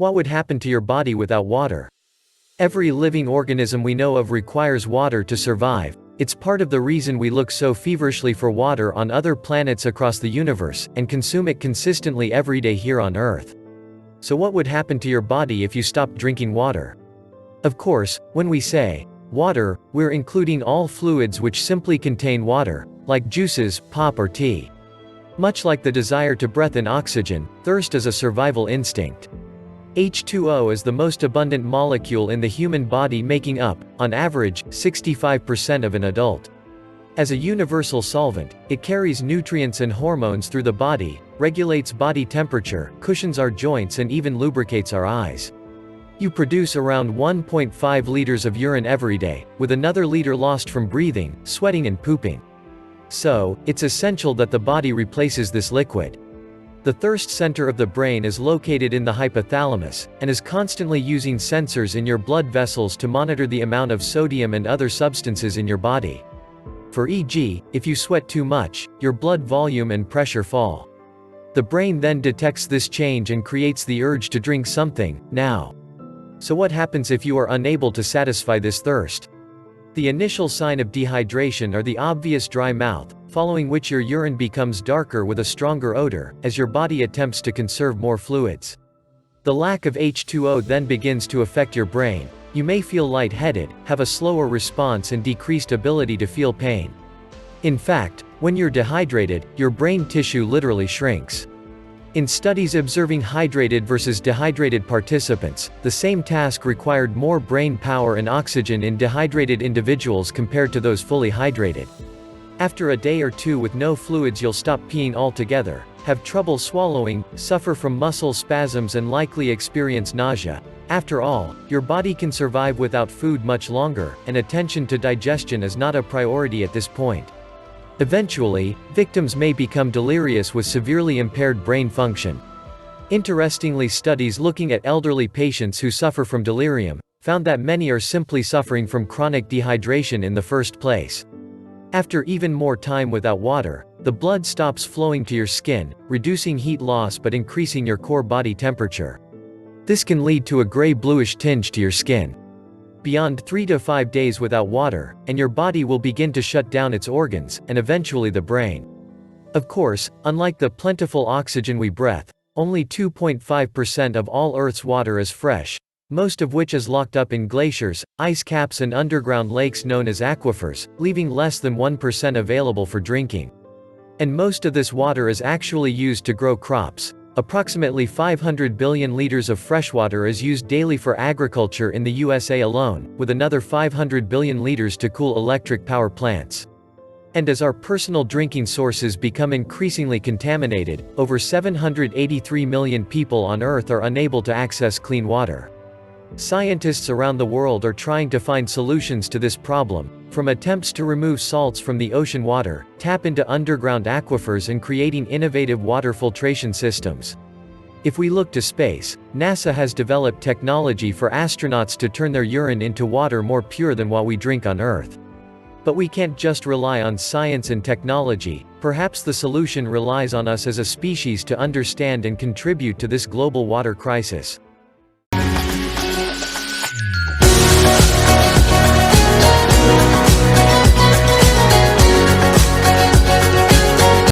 What would happen to your body without water? Every living organism we know of requires water to survive. It's part of the reason we look so feverishly for water on other planets across the universe, and consume it consistently every day here on Earth. So what would happen to your body if you stopped drinking water? Of course, when we say water, we're including all fluids which simply contain water, like juices, pop or tea. Much like the desire to breathe in oxygen, thirst is a survival instinct. H2O is the most abundant molecule in the human body, making up, on average, 65% of an adult. As a universal solvent, it carries nutrients and hormones through the body, regulates body temperature, cushions our joints and even lubricates our eyes. You produce around 1.5 liters of urine every day, with another liter lost from breathing, sweating and pooping. So, it's essential that the body replaces this liquid. The thirst center of the brain is located in the hypothalamus, and is constantly using sensors in your blood vessels to monitor the amount of sodium and other substances in your body. For e.g., if you sweat too much, your blood volume and pressure fall. The brain then detects this change and creates the urge to drink something, now. So what happens if you are unable to satisfy this thirst? The initial sign of dehydration are the obvious dry mouth, following which your urine becomes darker with a stronger odor, as your body attempts to conserve more fluids. The lack of H2O then begins to affect your brain. You may feel lightheaded, have a slower response and decreased ability to feel pain. In fact, when you're dehydrated, your brain tissue literally shrinks. In studies observing hydrated versus dehydrated participants, the same task required more brain power and oxygen in dehydrated individuals compared to those fully hydrated. After a day or two with no fluids, you'll stop peeing altogether, have trouble swallowing, suffer from muscle spasms and likely experience nausea. After all, your body can survive without food much longer, and attention to digestion is not a priority at this point. Eventually, victims may become delirious with severely impaired brain function. Interestingly, studies looking at elderly patients who suffer from delirium found that many are simply suffering from chronic dehydration in the first place. After even more time without water, the blood stops flowing to your skin, reducing heat loss but increasing your core body temperature. This can lead to a gray-bluish tinge to your skin. Beyond 3 to 5 days without water, and your body will begin to shut down its organs, and eventually the brain. Of course, unlike the plentiful oxygen we breathe, only 2.5% of all Earth's water is fresh, most of which is locked up in glaciers, ice caps and underground lakes known as aquifers, leaving less than 1% available for drinking. And most of this water is actually used to grow crops. Approximately 500 billion liters of freshwater is used daily for agriculture in the USA alone, with another 500 billion liters to cool electric power plants. And as our personal drinking sources become increasingly contaminated, over 783 million people on Earth are unable to access clean water. Scientists around the world are trying to find solutions to this problem, from attempts to remove salts from the ocean water, tap into underground aquifers and creating innovative water filtration systems. If we look to space, NASA has developed technology for astronauts to turn their urine into water more pure than what we drink on Earth. But we can't just rely on science and technology. Perhaps the solution relies on us as a species to understand and contribute to this global water crisis.